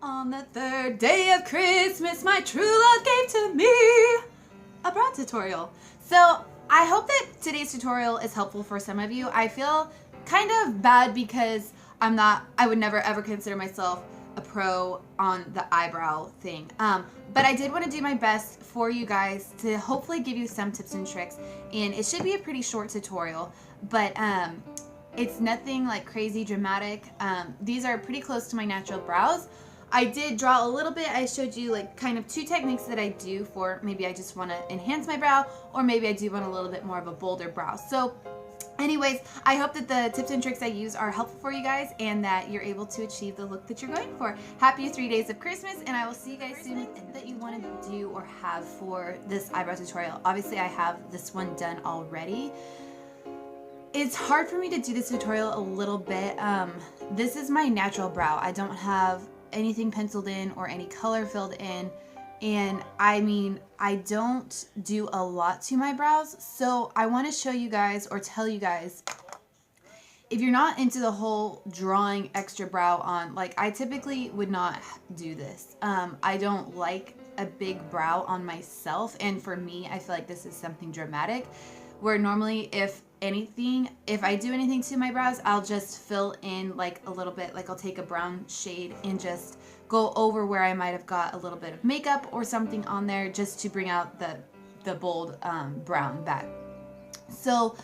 On the third day of Christmas, my true love gave to me a brow tutorial. So I hope that today's tutorial is helpful for some of you. I feel kind of bad because I would never ever consider myself a pro on the eyebrow thing. But I did want to do my best for you guys to hopefully give you some tips and tricks. And it should be a pretty short tutorial, but it's nothing like crazy dramatic. These are pretty close to my natural brows. I did draw a little bit. I showed you like kind of two techniques that I do for maybe I just want to enhance my brow, or maybe I do want a little bit more of a bolder brow. So anyways, I hope that the tips and tricks I use are helpful for you guys and that you're able to achieve the look that you're going for. Happy 3 days of Christmas, and I will see you guys soon with that you want to do or have for this eyebrow tutorial. Obviously, I have this one done already. It's hard for me to do this tutorial a little bit. This is my natural brow. I don't have anything penciled in or any color filled in, and I mean, I don't do a lot to my brows, so I want to show you guys or tell you guys, if you're not into the whole drawing extra brow on, like I typically would not do this. I don't like a big brow on myself, and for me, I feel like this is something dramatic, where normally if I do anything to my brows, I'll just fill in like a little bit, like I'll take a brown shade and just go over where I might have got a little bit of makeup or something on there just to bring out the bold brown back. So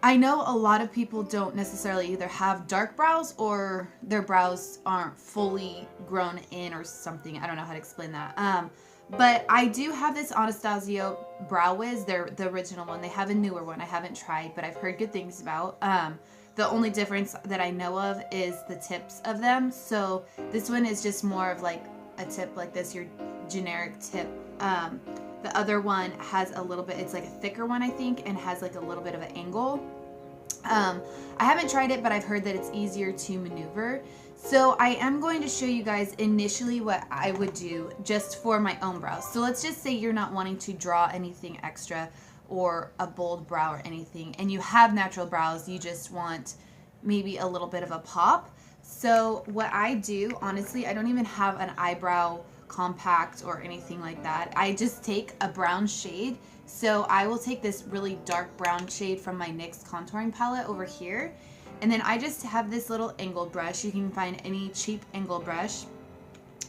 I know a lot of people don't necessarily either have dark brows or their brows aren't fully grown in or something. I don't know how to explain that. But I do have this Anastasia Brow Wiz. They're the original one. They have a newer one I haven't tried, but I've heard good things about. The only difference that I know of is the tips of them. So this one is just more of like a tip like this, your generic tip. The other one has a little bit, it's like a thicker one, I think, and has like a little bit of an angle. I haven't tried it, but I've heard that it's easier to maneuver. So I am going to show you guys initially what I would do just for my own brows. So let's just say you're not wanting to draw anything extra or a bold brow or anything, and you have natural brows, you just want maybe a little bit of a pop. So what I do, honestly, I don't even have an eyebrow compact or anything like that. I just take a brown shade. So I will take this really dark brown shade from my NYX contouring palette over here, and then I just have this little angled brush. You can find any cheap angled brush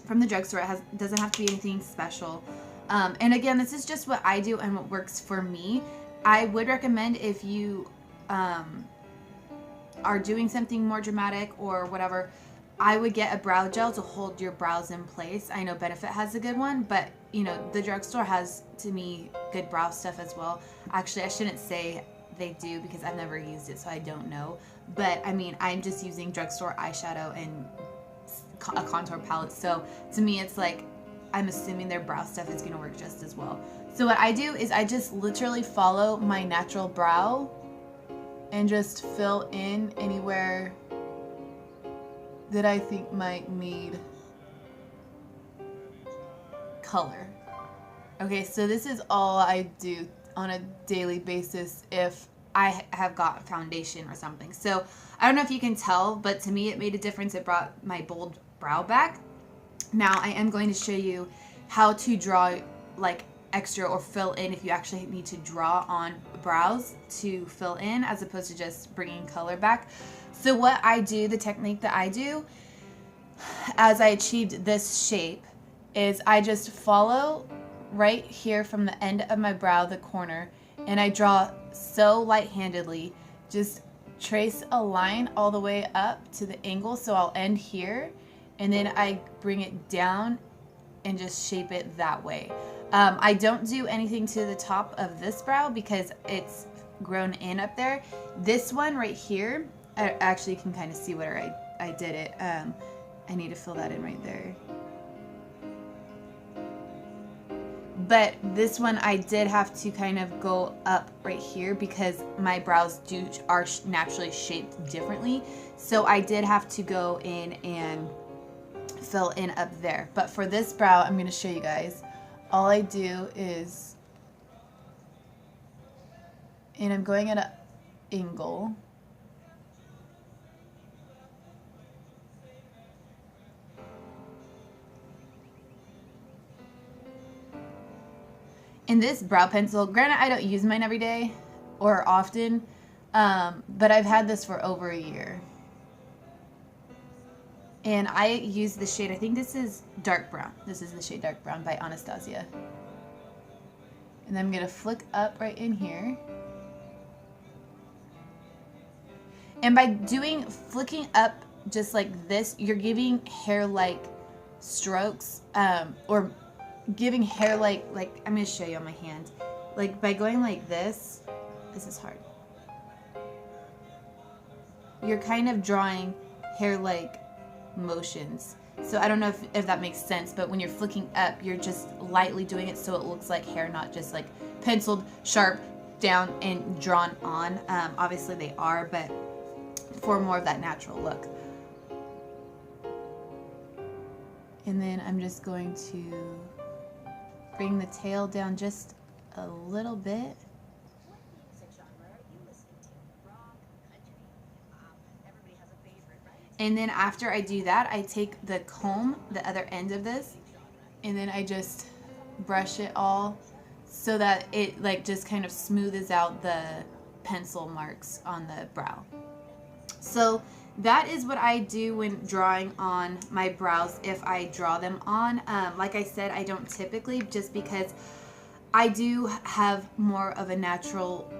from the drugstore. It doesn't have to be anything special. And again, this is just what I do and what works for me. I would recommend, if you are doing something more dramatic or whatever, I would get a brow gel to hold your brows in place. I know Benefit has a good one, but you know, the drugstore has, to me, good brow stuff as well. Actually, I shouldn't say they do because I've never used it, so I don't know. But I mean, I'm just using drugstore eyeshadow and a contour palette, so to me it's like I'm assuming their brow stuff is going to work just as well. So what I do is I just literally follow my natural brow and just fill in anywhere that I think might need color. Okay, so this is all I do on a daily basis if I have got foundation or something. So I don't know if you can tell, but to me it made a difference. It brought my bold brow back. Now I am going to show you how to draw like extra or fill in if you actually need to draw on brows to fill in as opposed to just bringing color back. So what I do, the technique that I do as I achieved this shape, is I just follow right here from the end of my brow, the corner, and I draw so light-handedly, just trace a line all the way up to the angle, so I'll end here, and then I bring it down and just shape it that way. I don't do anything to the top of this brow because it's grown in up there. This one right here, I actually can kind of see where I did it. I need to fill that in right there. But this one I did have to kind of go up right here because my brows are naturally shaped differently. So I did have to go in and fill in up there. But for this brow, I'm going to show you guys. All I do is, and I'm going at an angle. in this brow pencil, granted I don't use mine every day or often, but I've had this for over a year. And I use the shade, I think this is dark brown. This is the shade dark brown by Anastasia. And I'm going to flick up right in here. And by flicking up just like this, you're giving hair-like strokes, or giving hair-like, I'm going to show you on my hand. Like by going like this is hard. You're kind of drawing hair-like motions. So I don't know if that makes sense, but when you're flicking up, you're just lightly doing it so it looks like hair, not just like penciled sharp down and drawn on. Obviously they are, but for more of that natural look. And then I'm just going to bring the tail down just a little bit. And then after I do that, I take the comb, the other end of this, and then I just brush it all so that it like just kind of smooths out the pencil marks on the brow. So that is what I do when drawing on my brows if I draw them on. Like I said, I don't typically, just because I do have more of a natural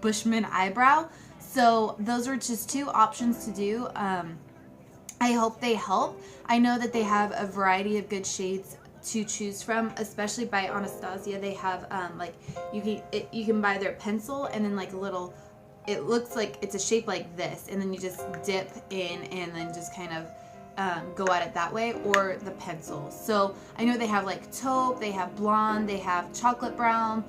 Bushman eyebrow. So those are just two options to do. I hope they help. I know that they have a variety of good shades to choose from, especially by Anastasia. They have like you can buy their pencil and then like a little, it looks like it's a shape like this, and then you just dip in and then just kind of go at it that way, or the pencil. So I know they have like taupe, they have blonde, they have chocolate brown,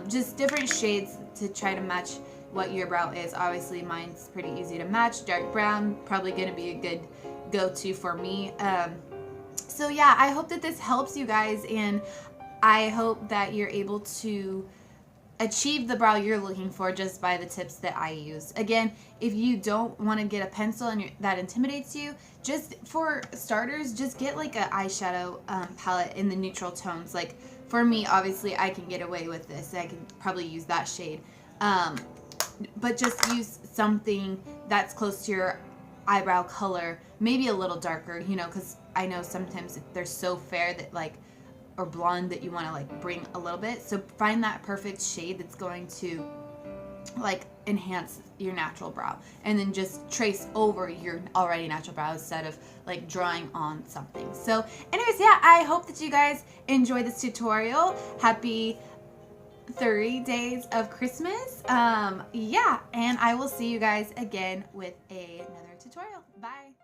just different shades to try to match what your brow is. Obviously mine's pretty easy to match. Dark brown, probably going to be a good go-to for me. So yeah, I hope that this helps you guys, and I hope that you're able to achieve the brow you're looking for just by the tips that I use. Again, if you don't want to get a pencil and that intimidates you, just for starters, just get like an eyeshadow palette in the neutral tones. Like for me, obviously I can get away with this. I can probably use that shade. But just use something that's close to your eyebrow color, maybe a little darker, you know, because I know sometimes they're so fair that like, or blonde, that you want to like bring a little bit. So find that perfect shade that's going to like enhance your natural brow, and then just trace over your already natural brow instead of like drawing on something. So anyways, yeah, I hope that you guys enjoy this tutorial. Happy 30 days of Christmas. Yeah, and I will see you guys again with another tutorial. Bye.